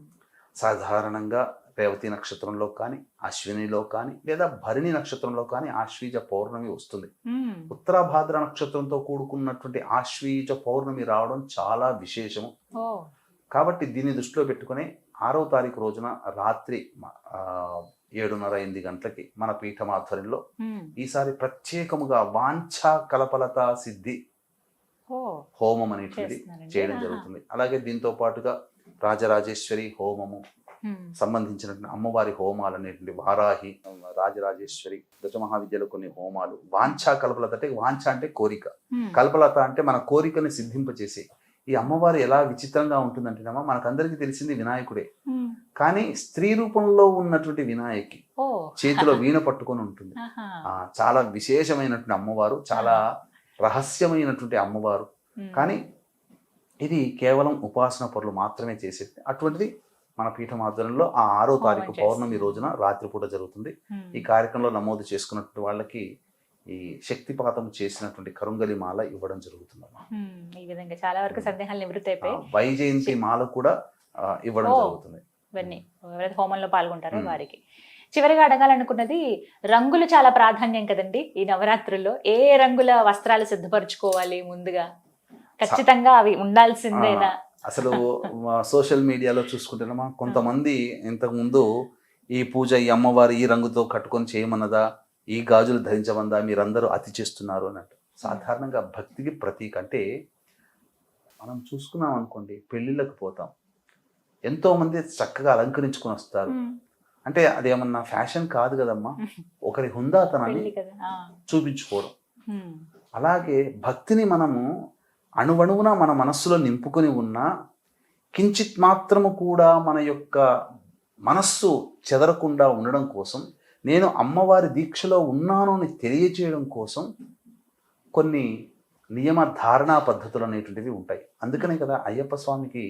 సాధారణంగా రేవతి నక్షత్రంలో కానీ, అశ్వినిలో కానీ, లేదా భరణి నక్షత్రంలో కానీ ఆశ్వీజ పౌర్ణమి వస్తుంది. ఉమ్, ఉత్తరాభాద్ర నక్షత్రంతో కూడుకున్నటువంటి ఆశ్వీజ పౌర్ణమి రావడం చాలా విశేషము. ఓ కాబట్టి దీన్ని దృష్టిలో పెట్టుకుని 6వ తారీఖు రోజున రాత్రి 7:30-8 గంటలకి మన పీఠం ఆధ్వర్యంలో ఉమ్, ఈసారి ప్రత్యేకముగా వాంఛా కలపలత సిద్ధి ఓ హోమం అనేటువంటిది చేస్తున్నారండి. చేయడం ఆహా. జరుగుతుంది. అలాగే దీంతో పాటుగా రాజరాజేశ్వరి హోమము ఉమ్, సంబంధించినటువంటి అమ్మవారి హోమాలు అనేటువంటి వారాహి, రాజరాజేశ్వరి, దశమహావిద్యలో కొన్ని హోమాలు. వాంఛా కల్పలత అంటే వాంఛ అంటే కోరిక, ఉమ్, కల్పలత అంటే మన కోరికని సిద్ధింపచేసి. ఈ అమ్మవారు ఎలా విచిత్రంగా ఉంటుందంటేనమ్మా, మనకందరికీ తెలిసింది వినాయకుడే, ఉమ్, కానీ స్త్రీ రూపంలో ఉన్నటువంటి వినాయకి ఓ చేతిలో వీణ పట్టుకొని ఉంటుంది. ఆహా. చాలా విశేషమైనటువంటి అమ్మవారు, చాలా రహస్యమైనటువంటి అమ్మవారు. ఉమ్, కానీ ఇది కేవలం ఉపాసన పనులు మాత్రమే చేసేది. అటువంటిది మన పీఠం ఆధ్వర్యంలో 6వ తారీఖు పౌర్ణమి రోజున రాత్రిపూట జరుగుతుంది. ఉమ్, ఈ కార్యక్రమంలో నమోదు చేసుకున్నటువంటి వాళ్ళకి ఈ శక్తిపాతం చేసినటువంటి కరుంగలి మాల ఇవ్వడం జరుగుతుంది. ఉమ్, ఈ విధంగా చాలా వరకు సందేహాలు నివృత్తి అయిపోయి వైజయంతి మాల కూడా ఇవ్వడం ఓ. జరుగుతుంది. ఇవన్నీ ఎవరైతే హోమంలో పాల్గొంటారో వారికి. చివరిగా అడగాలనుకున్నది, రంగులు చాలా ప్రాధాన్యం కదండి ఈ నవరాత్రుల్లో. ఏ రంగుల వస్త్రాలు సిద్ధపరచుకోవాలి ముందుగా? ఖచ్చితంగా అవి ఉండాల్సిందేనా? అసలు సోషల్ మీడియాలో చూసుకుంటున్నామా, కొంతమంది ఇంతకు ముందు ఈ పూజ ఈ అమ్మవారు ఈ రంగుతో కట్టుకొని చేయమన్నదా, ఈ గాజులు ధరించమందా, మీరందరూ అతి చేస్తున్నారు అన్నట్టు. సాధారణంగా భక్తికి ప్రతీక. అంటే మనం చూసుకున్నాం అనుకోండి, పెళ్ళిళ్ళకి పోతాం, ఎంతో మంది చక్కగా అలంకరించుకొని వస్తారు. ఉమ్, అంటే అదేమన్నా ఫ్యాషన్ కాదు కదమ్మా, ఒకరి హుందాతనాన్ని పెళ్లి కదా. ఆ, చూపించుకోవడం. ఉమ్, అలాగే భక్తిని మనము అణువణువున మన మనస్సులో నింపుకొని ఉన్నా, కించిత్ మాత్రము కూడా మన యొక్క మనస్సు చెదరకుండా ఉండడం కోసం, నేను అమ్మవారి దీక్షలో ఉన్నాను అని తెలియచేయడం కోసం కొన్ని నియమ ధారణా పద్ధతులు అనేటువంటివి ఉంటాయి. అందుకనే కదా అయ్యప్ప స్వామికి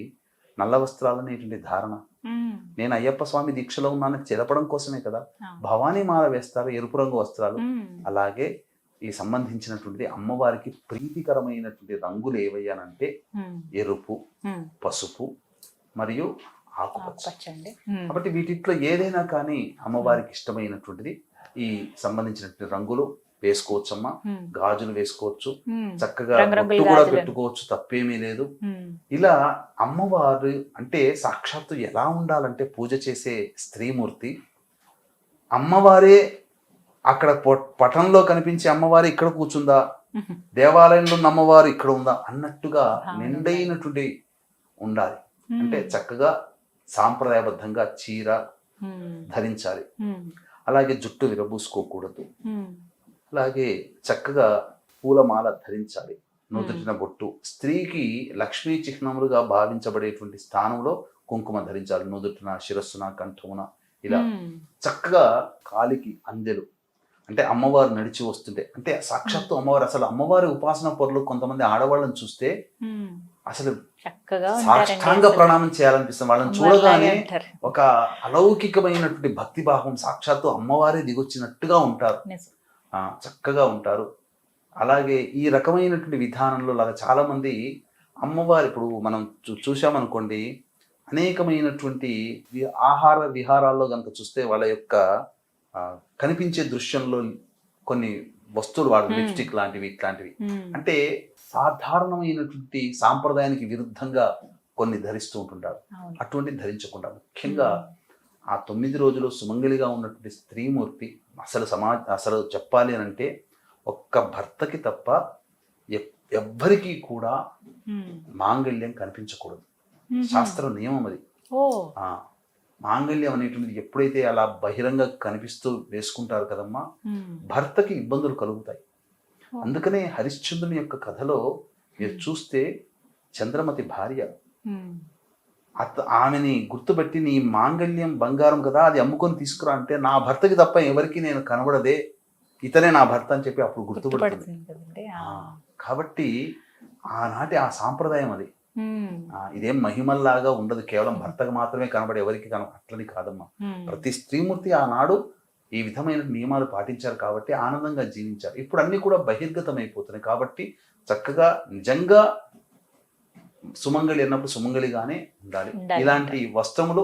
నల్ల వస్త్రాలు అనేటువంటి ధారణ. ఉమ్, నేను అయ్యప్ప స్వామి దీక్షలో ఉన్నానని తెలపడం కోసమే కదా. ఆ, భవానీ మాల వేస్తారు, ఎరుపు రంగు వస్త్రాలు. ఉమ్, అలాగే ఈ సంబంధించినటువంటి అమ్మవారికి ప్రీతికరమైనటువంటి రంగులు ఏవయ్యానంటే ఉమ్, ఎరుపు, ఉమ్, పసుపు మరియు ఆకుపచ్చ. ఆకుపచ్చండి. ఉమ్, కాబట్టి వీటిట్లో ఏదైనా కానీ అమ్మవారికి ఇష్టమైనటువంటిది ఈ సంబంధించినటువంటి రంగులు వేసుకోవచ్చమ్మా. ఉమ్, గాజులు వేసుకోవచ్చు, ఉమ్, చక్కగా రంగురంగుల బొట్టు కూడా గాజులు. పెట్టుకోవచ్చు, తప్పేమీ లేదు. ఉమ్, ఇలా అమ్మవారు అంటే సాక్షాత్తు ఎలా ఉండాలంటే, పూజ చేసే స్త్రీమూర్తి అమ్మవారే అక్కడ పటంలో కనిపించే అమ్మవారు ఇక్కడ కూర్చుందా, ఉమ్, దేవాలయంలో ఉన్న అమ్మవారు ఇక్కడ ఉందా అన్నట్టుగా భావన నిండైనటువంటి ఉండాలి. ఉమ్, అంటే చక్కగా సాంప్రదాయబద్ధంగా చీర ఉమ్, ధరించాలి. ఉమ్, అలాగే జుట్టు విరబూసుకోకూడదు. ఉమ్, అలాగే చక్కగా పూలమాల ధరించాలి. నుదుటిన బొట్టు, స్త్రీకి లక్ష్మీ చిహ్నములుగా భావించబడేటువంటి స్థానంలో కుంకుమ ధరించాలి. నుదుటిన, శిరస్సున, కంఠమున ఇలా ఉమ్, చక్కగా కాలికి అందెలు, అంటే అమ్మవారు నడిచి వస్తుంటే, అంటే సాక్షాత్తు అమ్మవారు. అసలు అమ్మవారి ఉపాసన పరులు కొంతమంది ఆడవాళ్ళని చూస్తే ఉమ్, అసలు చక్కగా సాష్టాంగ ప్రణామం చేయాలనిపిస్తుంది. వాళ్ళని చూడగానే ఉంటారు. ఒక అలౌకికమైనటువంటి భక్తి భావం, సాక్షాత్తు అమ్మవారే దిగొచ్చినట్టుగా ఉంటారు. నిజం. చక్కగా ఉంటారు. అలాగే ఈ రకమైనటువంటి విధానంలో లాగా చాలా మంది అమ్మవారు, ఇప్పుడు మనం చూసామనుకోండి, అనేకమైనటువంటి ఆహార విహారాల్లో కనుక చూస్తే వాళ్ళ యొక్క కనిపించే దృశ్యంలో కొన్ని వస్తువులు వాడు, లిప్స్టిక్ లాంటివి ఇట్లాంటివి, ఉమ్, అంటే సాధారణమైనటువంటి సాంప్రదాయానికి విరుద్ధంగా కొన్ని ధరిస్తూ ఉంటుంటారు. అవును. అటువంటి ధరించకుండా ముఖ్యంగా ఆ 9 రోజులు సుమంగళిగా ఉన్నటువంటి స్త్రీమూర్తి అసలు చెప్పాలి అని అంటే ఒక్క భర్తకి తప్ప ఎవ్వరికీ కూడా ఉమ్, మాంగళ్యం కనిపించకూడదు. ఉమ్, శాస్త్ర నియమం అది. ఓ మాంగళ్యం అనేటువంటిది ఎప్పుడైతే అలా బహిరంగ కనిపిస్తూ వేసుకుంటారు కదమ్మా, ఉమ్, భర్తకి ఇబ్బందులు కలుగుతాయి. అందుకనే హరిశ్చంద్రుని యొక్క కథలో మీరు చూస్తే చంద్రమతి భార్య ఉమ్, ఆమెని గుర్తుపెట్టి నీ మాంగళ్యం బంగారం కదా అది అమ్ముకొని తీసుకురా అంటే నా భర్తకి తప్ప ఎవరికి నేను కనబడదే, ఇతనే నా భర్త అని చెప్పి అప్పుడు గుర్తుపడుతుంది. కాబట్టి ఆనాటి ఆ సాంప్రదాయం అది. ఇదేం మహిమల్లాగా ఉండదు, కేవలం భర్తకు మాత్రమే కనబడి ఎవరికి అట్లని కాదమ్మా. ప్రతి స్త్రీమూర్తి ఆనాడు ఈ విధమైన నియమాలు పాటించారు కాబట్టి ఆనందంగా జీవించారు. ఇప్పుడు అన్ని కూడా బహిర్గతం అయిపోతున్నాయి కాబట్టి చక్కగా నిజంగా సుమంగళి అన్నప్పుడు సుమంగళిగానే ఉండాలి. ఇలాంటి వస్త్రములు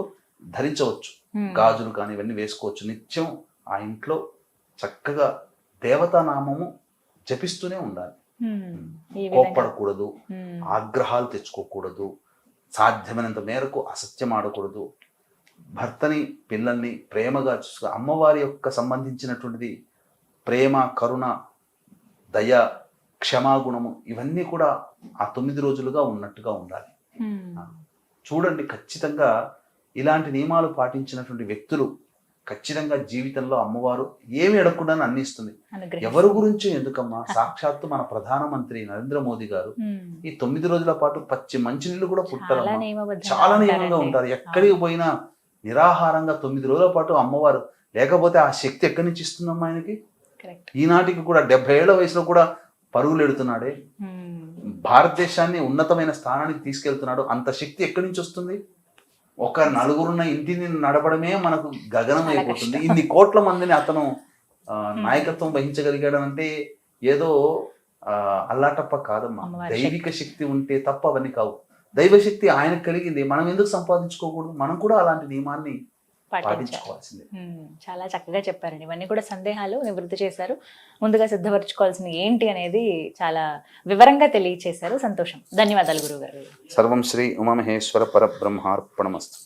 ధరించవచ్చు, గాజులు కానీ ఇవన్నీ వేసుకోవచ్చు. నిత్యం ఆ ఇంట్లో చక్కగా దేవతానామము జపిస్తూనే ఉండాలి. కోప్పడకూడదు, ఆగ్రహాలు తెచ్చుకోకూడదు, సాధ్యమైనంత మేరకు అసత్యం ఆడకూడదు, భర్తని పిల్లల్ని ప్రేమగా చూసుకో. అమ్మవారి యొక్క సంబంధించినటువంటిది ప్రేమ, కరుణ, దయ, క్షమాగుణము ఇవన్నీ కూడా ఆ 9 రోజులుగా ఉన్నట్టుగా ఉండాలి. చూడండి, ఖచ్చితంగా ఇలాంటి నియమాలు పాటించినటువంటి వ్యక్తులు ఖచ్చితంగా జీవితంలో అమ్మవారు ఏమి అడగకుండా అన్ని ఇస్తుంది. ఎవరి గురించి ఎందుకమ్మా, సాక్షాత్తు మన ప్రధానమంత్రి నరేంద్ర మోదీ గారు ఈ 9 రోజుల పాటు పచ్చి మంచినీళ్ళు కూడా పుట్టారమ్మా. చాలా నియమంగా ఉంటారు. ఎక్కడికి పోయినా నిరాహారంగా 9 రోజుల పాటు అమ్మవారు, లేకపోతే ఆ శక్తి ఎక్కడి నుంచి ఇస్తుందమ్మా ఆయనకి? ఈనాటికి కూడా 70 ఏళ్ల వయసులో కూడా పరుగులు ఎడుతున్నాడే, భారతదేశాన్ని ఉన్నతమైన స్థానానికి తీసుకెళ్తున్నాడు. అంత శక్తి ఎక్కడి నుంచి వస్తుంది? ఒక నలుగురున్న ఇంటిని నడపడమే మనకు గగనం అయిపోతుంది. ఇన్ని కోట్ల మందిని అతను నాయకత్వం వహించగలిగాడంటే ఏదో అల్లాటప్ప కాదమ్మా. దైవిక శక్తి ఉంటే తప్ప అవన్నీ కావు. దైవశక్తి ఆయనకు కలిగింది, మనం ఎందుకు సంపాదించుకోకూడదు? మనం కూడా అలాంటి నియమాన్ని పాటించుకోవాల్సిందే. చాలా చక్కగా చెప్పారండి. ఇవన్నీ కూడా సందేహాలు నివృత్తి చేశారు. ముందుగా సిద్ధపరచుకోవాల్సింది ఏంటి అనేది చాలా వివరంగా తెలియచేశారు. సంతోషం. ధన్యవాదాలు గురువు గారు. సర్వం శ్రీ ఉమామహేశ్వర పరబ్రహ్మార్పణమస్తు.